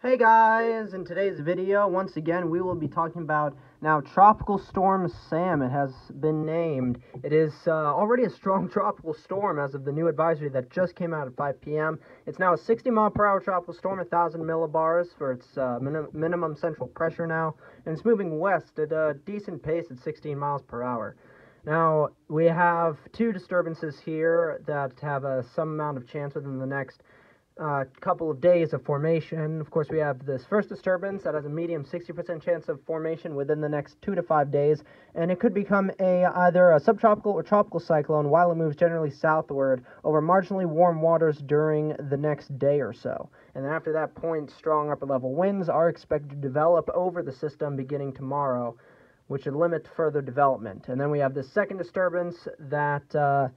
Hey guys, in today's video, once again, we will be talking about now Tropical Storm Sam. It has been named. It is already a strong tropical storm as of the new advisory that just came out at 5 p.m. It's now a 60-mile-per-hour tropical storm, 1,000 millibars for its minimum central pressure now, and it's moving west at a decent pace at 16 miles per hour. Now, we have two disturbances here that have some amount of chance within the next couple of days of formation. Of course, we have this first disturbance that has a medium 60% chance of formation within the next 2 to 5 days, and it could become either a subtropical or tropical cyclone while it moves generally southward over marginally warm waters during the next day or so. And then after that point, strong upper-level winds are expected to develop over the system beginning tomorrow, which would limit further development. And then we have this second disturbance that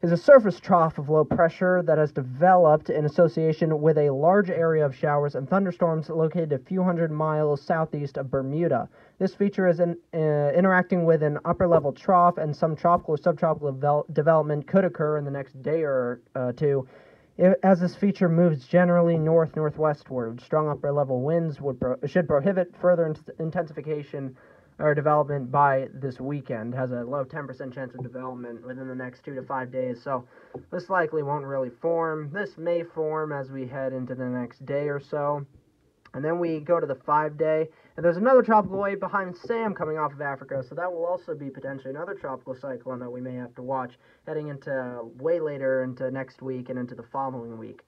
is a surface trough of low pressure that has developed in association with a large area of showers and thunderstorms located a few hundred miles southeast of Bermuda. This feature is interacting with an upper-level trough, and some tropical or subtropical development could occur in the next day or two. As this feature moves generally north-northwestward, strong upper-level winds should prohibit further intensification or development by this weekend. Has a low 10% chance of development within the next 2 to 5 days, so this likely won't really form. This may form as we head into the next day or so. And then we go to the 5-day, and there's another tropical wave behind Sam coming off of Africa, so that will also be potentially another tropical cyclone that we may have to watch heading into way later into next week and into the following week.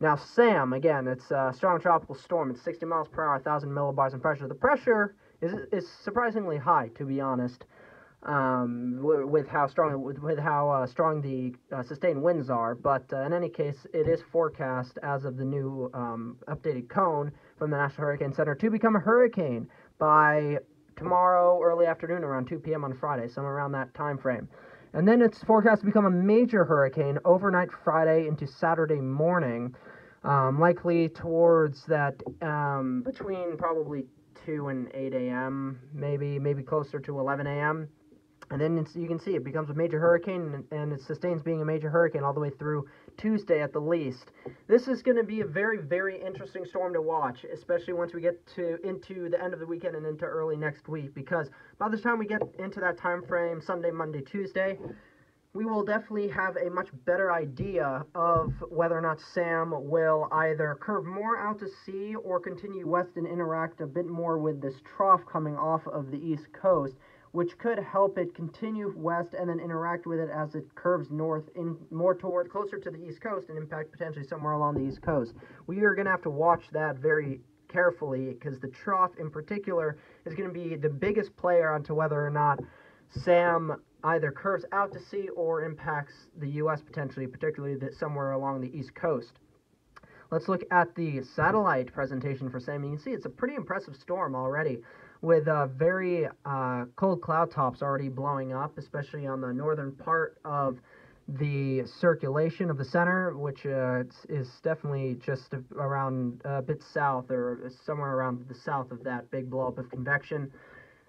Now, Sam, again, it's a strong tropical storm. It's 60 miles per hour, 1,000 millibars in pressure. The pressure is surprisingly high, to be honest, with how strong the sustained winds are. But in any case, it is forecast as of the new updated cone from the National Hurricane Center to become a hurricane by tomorrow early afternoon around 2 p.m. on Friday, somewhere around that time frame. And then it's forecast to become a major hurricane overnight Friday into Saturday morning, likely towards that between probably 2 and 8 a.m., maybe closer to 11 a.m. And then you can see it becomes a major hurricane, and it sustains being a major hurricane all the way through Tuesday at the least. This is going to be a very, very interesting storm to watch, especially once we get into the end of the weekend and into early next week, because by the time we get into that time frame, Sunday, Monday, Tuesday, we will definitely have a much better idea of whether or not Sam will either curve more out to sea or continue west and interact a bit more with this trough coming off of the east coast, which could help it continue west and then interact with it as it curves north in more toward closer to the east coast and impact potentially somewhere along the east coast. We are going to have to watch that very carefully, because the trough in particular is going to be the biggest player onto whether or not Sam either curves out to sea or impacts the U.S. potentially, particularly somewhere along the east coast. Let's look at the satellite presentation for Sam. You can see it's a pretty impressive storm already, with very cold cloud tops already blowing up, especially on the northern part of the circulation of the center, which is definitely just around a bit south, or somewhere around the south of that big blow-up of convection.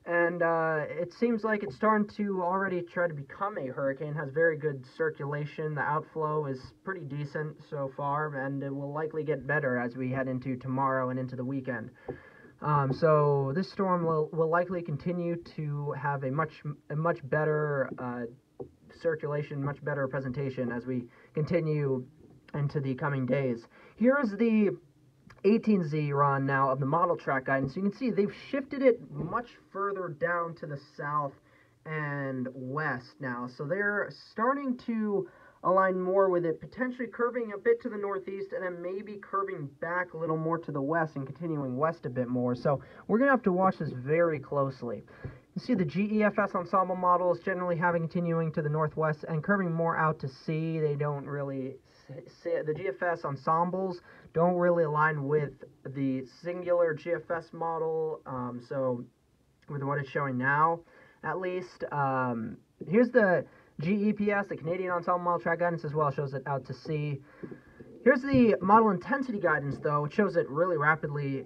And it seems like it's starting to already try to become a hurricane. Has very good circulation. The outflow is pretty decent so far, and it will likely get better as we head into tomorrow and into the weekend. So this storm will likely continue to have a much better circulation, much better presentation as we continue into the coming days. Here's the 18Z run now of the model track guidance. You can see they've shifted it much further down to the south and west now, so they're starting to align more with it, potentially curving a bit to the northeast and then maybe curving back a little more to the west and continuing west a bit more. So we're going to have to watch this very closely. You see the GFS ensemble models generally continuing to the northwest and curving more out to sea. They don't really the GFS ensembles don't really align with the singular GFS model, so with what it's showing now, at least. Here's the GEPS, the Canadian Ensemble Model Track Guidance, as well, shows it out to sea. Here's the model intensity guidance, though. It shows it really rapidly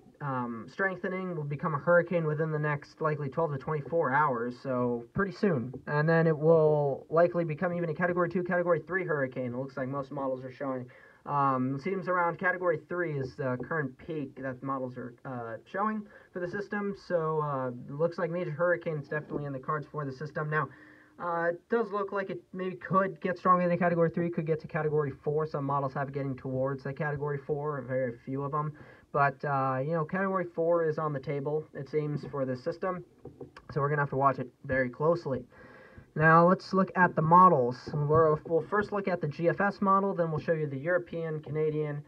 strengthening, will become a hurricane within the next likely 12 to 24 hours, so pretty soon. And then it will likely become even a Category 2, Category 3 hurricane. It looks like most models are showing Seems around Category 3 is the current peak that the models are showing for the system. So looks like major hurricanes definitely in the cards for the system. Now, it does look like it maybe could get stronger than Category 3, could get to Category 4. Some models have it getting towards that Category 4, very few of them. But, you know, Category 4 is on the table, it seems, for the system. So we're going to have to watch it very closely. Now let's look at the models. We'll first look at the GFS model, then we'll show you the European, Canadian,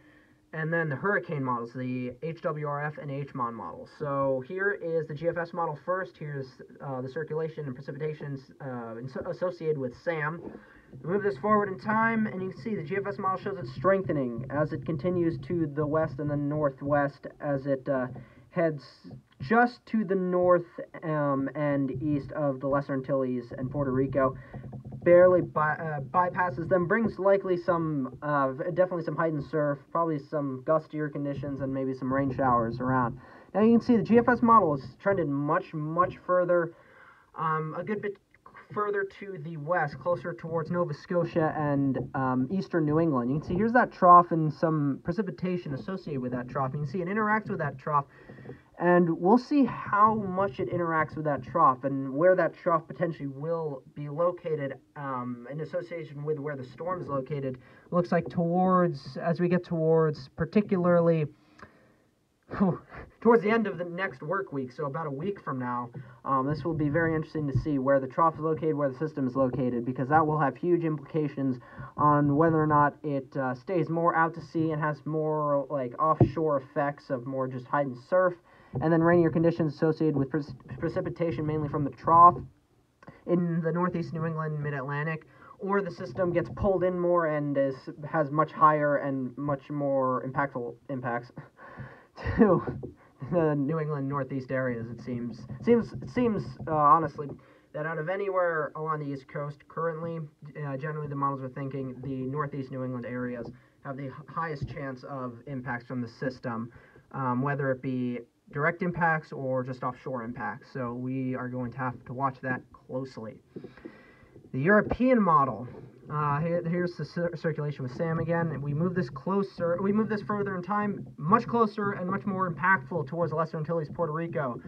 and then the hurricane models, the HWRF and HMON models. So here is the GFS model first. Here's the circulation and precipitations associated with SAM. Move this forward in time, and you can see the GFS model shows it strengthening as it continues to the west and the northwest as it heads just to the north and east of the Lesser Antilles and Puerto Rico. Barely bypasses them, brings likely some, definitely some heightened surf, probably some gustier conditions, and maybe some rain showers around. Now you can see the GFS model is trended much further, a good bit further to the west, closer towards Nova Scotia and eastern New England. You can see here's that trough and some precipitation associated with that trough. You can see it interacts with that trough, and we'll see how much it interacts with that trough and where that trough potentially will be located in association with where the storm is located. Looks like towards, as we get towards particularly towards the end of the next work week, so about a week from now, this will be very interesting to see where the trough is located, where the system is located, because that will have huge implications on whether or not it stays more out to sea and has more like offshore effects of more just heightened surf, and then rainier conditions associated with precipitation mainly from the trough in the northeast New England, mid-Atlantic, or the system gets pulled in more and has much higher and much more impactful impacts to the New England Northeast areas. It seems honestly that out of anywhere along the East Coast currently, generally the models are thinking the Northeast New England areas have the highest chance of impacts from the system, whether it be direct impacts or just offshore impacts. So we are going to have to watch that closely. The European model. Here's the circulation with SAM again. We move this closer. We move this further in time, much closer and much more impactful towards the Lesser Antilles, Puerto Rico,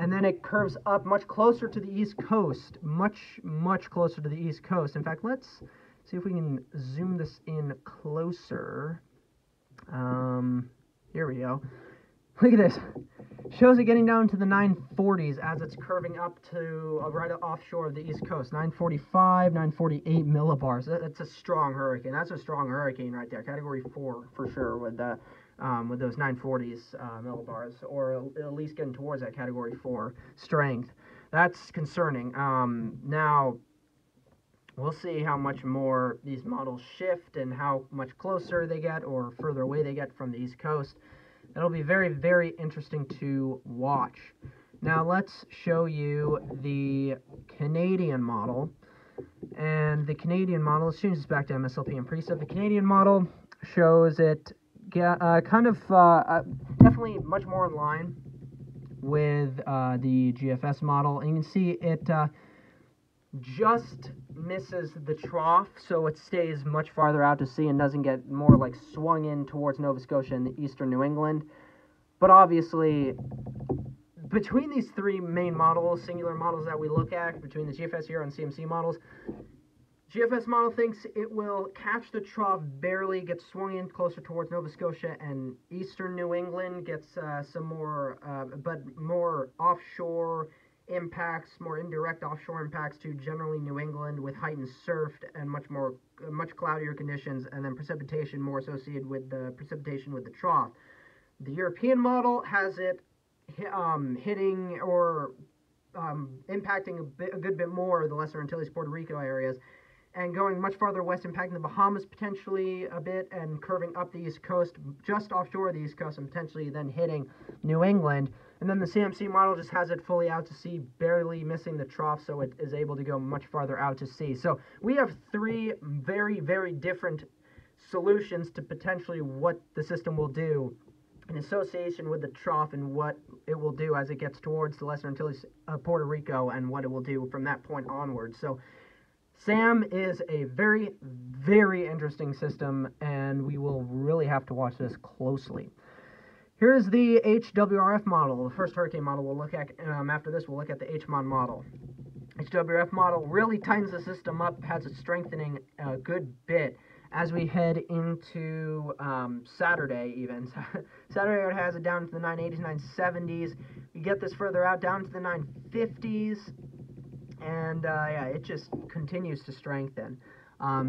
and then it curves up much closer to the East Coast, much closer to the East Coast. In fact, let's see if we can zoom this in closer. Here we go. Look at this. Shows it getting down to the 940s as it's curving up to right offshore of the East Coast. 945, 948 millibars. That's a strong hurricane. That's a strong hurricane right there. Category 4 for sure with those 940s millibars, or at least getting towards that Category 4 strength. That's concerning. Now, we'll see how much more these models shift and how much closer they get or further away they get from the East Coast. It'll be very interesting to watch. Now let's show you the Canadian model. And the Canadian model, let's change this back to MSLP and preset. The Canadian model shows it definitely much more in line with the GFS model. And you can see it just misses the trough, so it stays much farther out to sea and doesn't get more like swung in towards Nova Scotia and eastern New England. But obviously, between these three main models, singular models that we look at, between the GFS Euro and CMC models, GFS model thinks it will catch the trough, barely get swung in closer towards Nova Scotia, and eastern New England gets some more, but more offshore impacts, more indirect offshore impacts to generally New England with heightened surf and much cloudier conditions, and then precipitation more associated with the precipitation with the trough. The European model has it hitting or impacting a good bit more the Lesser Antilles, Puerto Rico areas, and going much farther west, impacting the Bahamas potentially a bit, and curving up the East Coast, just offshore of the East Coast, and potentially then hitting New England. And then the CMC model just has it fully out to sea, barely missing the trough, so it is able to go much farther out to sea. So we have three very different solutions to potentially what the system will do in association with the trough and what it will do as it gets towards the Lesser Antilles, Puerto Rico, and what it will do from that point onward. So SAM is a very, very interesting system, and we will really have to watch this closely. Here's the HWRF model, the first hurricane model we'll look at. After this, we'll look at the HMOD model. HWRF model really tightens the system up, has it strengthening a good bit as we head into Saturday even. Saturday has it down to the 980s, 970s. We get this further out down to the 950s. And yeah, it just continues to strengthen.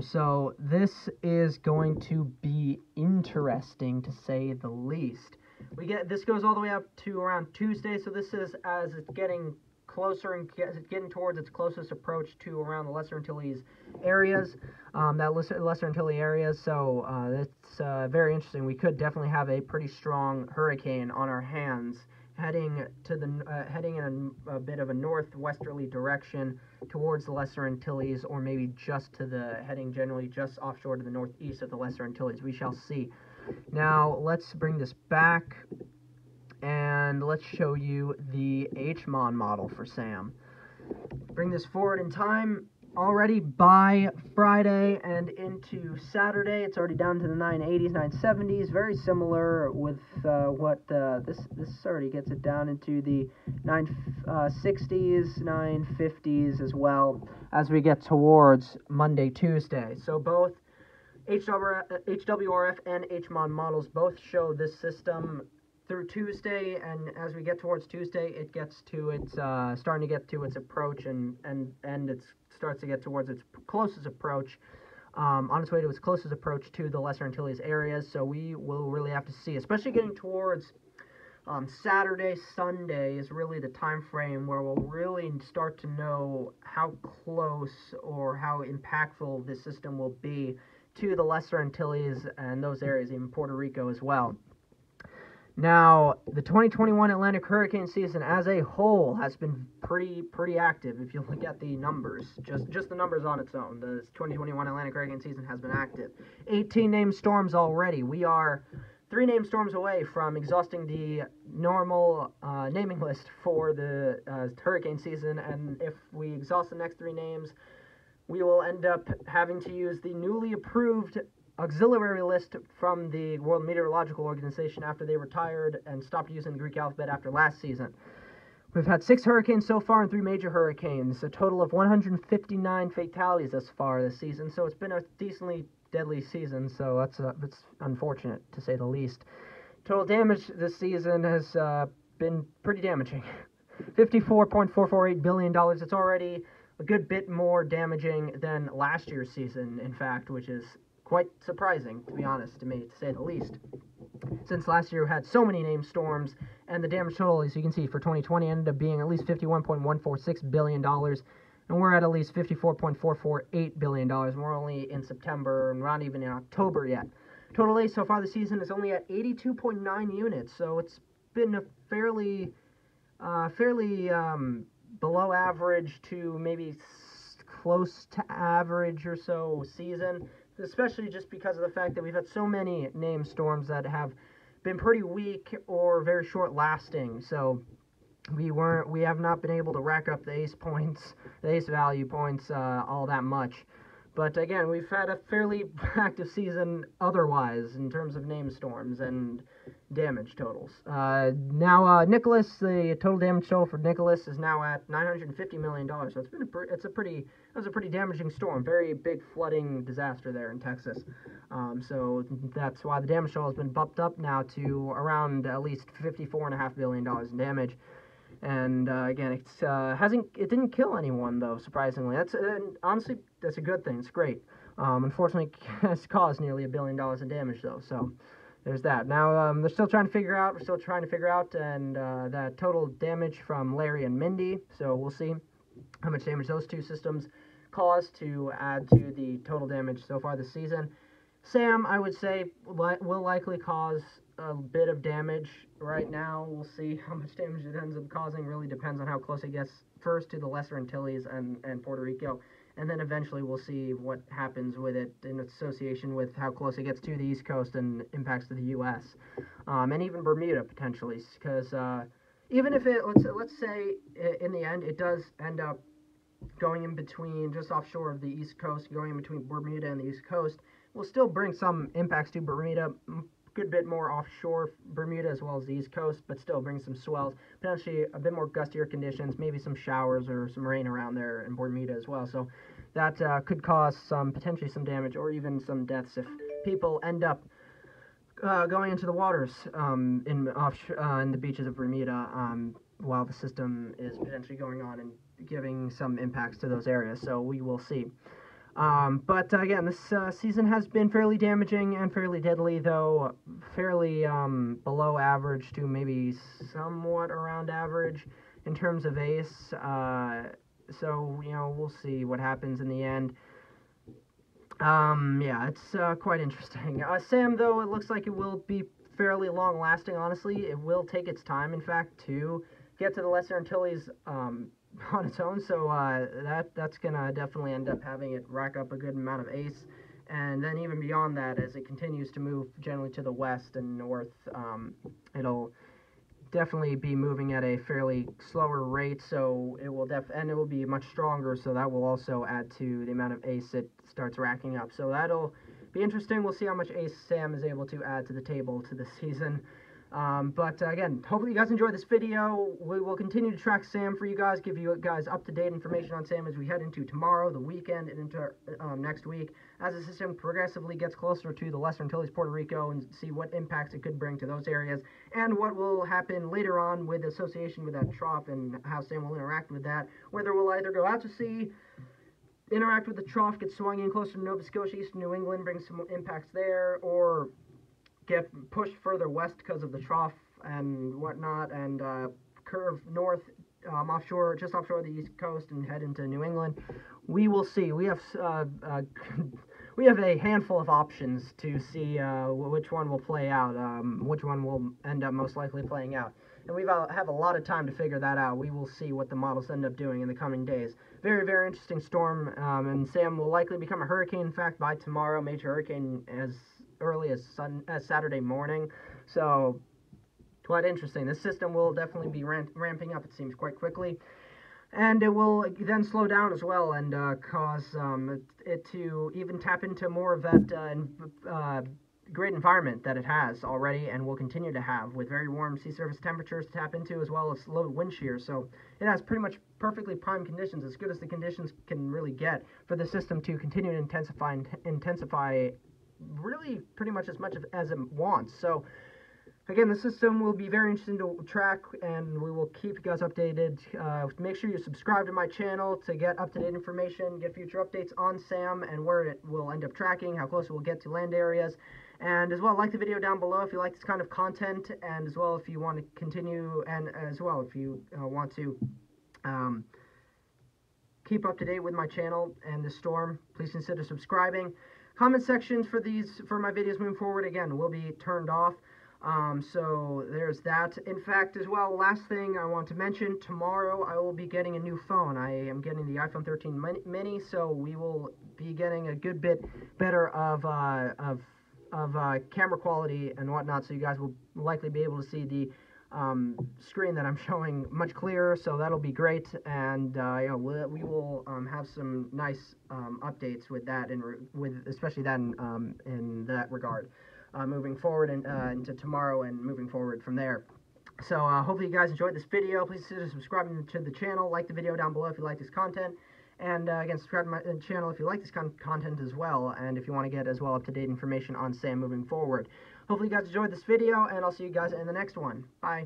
So this is going to be interesting, to say the least. This goes all the way up to around Tuesday. So this is as it's getting closer and getting towards its closest approach to around the Lesser Antilles areas. Lesser Antilles areas. So it's very interesting. We could definitely have a pretty strong hurricane on our hands, heading in a bit of a northwesterly direction towards the Lesser Antilles, or maybe just heading generally just offshore to the northeast of the Lesser Antilles. We shall see. Now let's bring this back and let's show you the HMOD model for SAM. Bring this forward in time. Already by Friday and into Saturday, it's already down to the 980s, 970s. Very similar with this already gets it down into the 960s, 950s as well as we get towards Monday, Tuesday. So both HWRF and HMOD models both show this system through Tuesday, and as we get towards Tuesday, it gets to its starting to get to its approach, and it starts to get towards its closest approach, on its way to its closest approach to the Lesser Antilles areas. So we will really have to see, especially getting towards Saturday, Sunday is really the time frame where we'll really start to know how close or how impactful this system will be to the Lesser Antilles and those areas, even Puerto Rico as well. Now, the 2021 Atlantic hurricane season as a whole has been pretty active. If you look at the numbers, just the numbers on its own, the 2021 Atlantic hurricane season has been active. 18 named storms already. We are 3 named storms away from exhausting the normal naming list for the hurricane season, and if we exhaust the next 3 names, we will end up having to use the newly approved auxiliary list from the World Meteorological Organization after they retired and stopped using the Greek alphabet after last season. We've had 6 hurricanes so far and 3 major hurricanes, a total of 159 fatalities thus far this season, so it's been a decently deadly season, so that's unfortunate, to say the least. Total damage this season has been pretty damaging. $54.448 billion. It's already a good bit more damaging than last year's season, in fact, which is quite surprising, to be honest, to me, to say the least. Since last year we had so many named storms, and the damage total, as you can see, for 2020 ended up being at least $51.146 billion, and we're at least $54.448 billion, and we're only in September, and we're not even in October yet. Total A so far this season is only at 82.9 units, so it's been a fairly below average to maybe close to average or so season, especially just because of the fact that we've had so many named storms that have been pretty weak or very short lasting. So we have not been able to rack up the ace value points all that much. But again, we've had a fairly active season otherwise in terms of named storms and damage totals. Now Nicholas, the total damage total for Nicholas is now at $950 million. So it was a pretty damaging storm, very big flooding disaster there in Texas. So that's why the damage total has been bumped up now to around at least $54.5 billion in damage. And again, it didn't kill anyone though, surprisingly. Honestly, that's a good thing. It's great. Unfortunately, it's caused nearly $1 billion in damage though. So there's that. Now we're still trying to figure out, and that total damage from Larry and Mindy. So we'll see how much damage those 2 systems caused to add to the total damage so far this season. Sam, I would say, will likely cause a bit of damage right now. We'll see how much damage it ends up causing. Really depends on how close it gets first to the Lesser Antilles and Puerto Rico, and then eventually we'll see what happens with it in association with how close it gets to the East Coast and impacts to the U.S. And even Bermuda potentially, because even if let's say in the end it does end up going in between, just offshore of the East Coast, going in between Bermuda and the East Coast, will still bring some impacts to Bermuda, good bit more offshore Bermuda as well as the East Coast, but still bring some swells, potentially a bit more gustier conditions, maybe some showers or some rain around there in Bermuda as well. So that could cause potentially some damage or even some deaths if people end up going into the waters in the beaches of Bermuda while the system is potentially going on and giving some impacts to those areas. So we will see. But again, this season has been fairly damaging and fairly deadly, though fairly below average to maybe somewhat around average in terms of ACE. So, we'll see what happens in the end. Yeah, it's quite interesting. Sam, though, it looks like it will be fairly long-lasting, honestly. It will take its time, in fact, to get to the Lesser Antilles on its own, so that's going to definitely end up having it rack up a good amount of ACE. And then even beyond that, as it continues to move generally to the west and north, it'll definitely be moving at a fairly slower rate, so it will and it will be much stronger, so that will also add to the amount of ACE it starts racking up. So that'll be interesting. We'll see how much ACE Sam is able to add to the table to this season. But again, hopefully you guys enjoyed this video. We will continue to track Sam for you guys, give you guys up-to-date information on Sam as we head into tomorrow, the weekend, and into next week, as the system progressively gets closer to the Lesser Antilles, Puerto Rico, and see what impacts it could bring to those areas, and what will happen later on with association with that trough and how Sam will interact with that, whether we'll either go out to sea, interact with the trough, get swung in closer to Nova Scotia, east New England, bring some impacts there, or get pushed further west because of the trough and whatnot, and curve north offshore, just offshore the East Coast, and head into New England. We will see. We have a handful of options to see which one will play out, which one will end up most likely playing out. And we have a lot of time to figure that out. We will see what the models end up doing in the coming days. Very, very interesting storm, and Sam will likely become a hurricane, in fact, by tomorrow, major hurricane as early as Saturday morning. So quite interesting. This system will definitely be ramping up, it seems, quite quickly, and it will then slow down as well and cause it to even tap into more of that great environment that it has already and will continue to have, with very warm sea surface temperatures to tap into, as well as low wind shear. So it has pretty much perfectly primed conditions, as good as the conditions can really get, for the system to continue to intensify really pretty much as much as it wants. So again, the system will be very interesting to track, and we will keep you guys updated. Make sure you subscribe to my channel to get up-to-date information, get future updates on SAM and where it will end up tracking, how close it will get to land areas, and as well, like the video down below if you like this kind of content, and as well if you want to continue, and as well if you want to keep up to date with my channel and the storm, please consider subscribing. Comment sections for my videos moving forward, again, will be turned off. So there's that. In fact, as well, last thing I want to mention, tomorrow I will be getting a new phone. I am getting the iPhone 13 mini, so we will be getting a good bit better of camera quality and whatnot, so you guys will likely be able to see the screen that I'm showing much clearer, so that'll be great. And we will have some nice updates with that, and with especially that in that regard, moving forward and into tomorrow and moving forward from there. So hopefully you guys enjoyed this video. Please consider subscribing to the channel, like the video down below if you like this content, and again, subscribe to my channel if you like this content as well, and if you want to get as well up-to-date information on SAM moving forward. Hopefully you guys enjoyed this video, and I'll see you guys in the next one. Bye.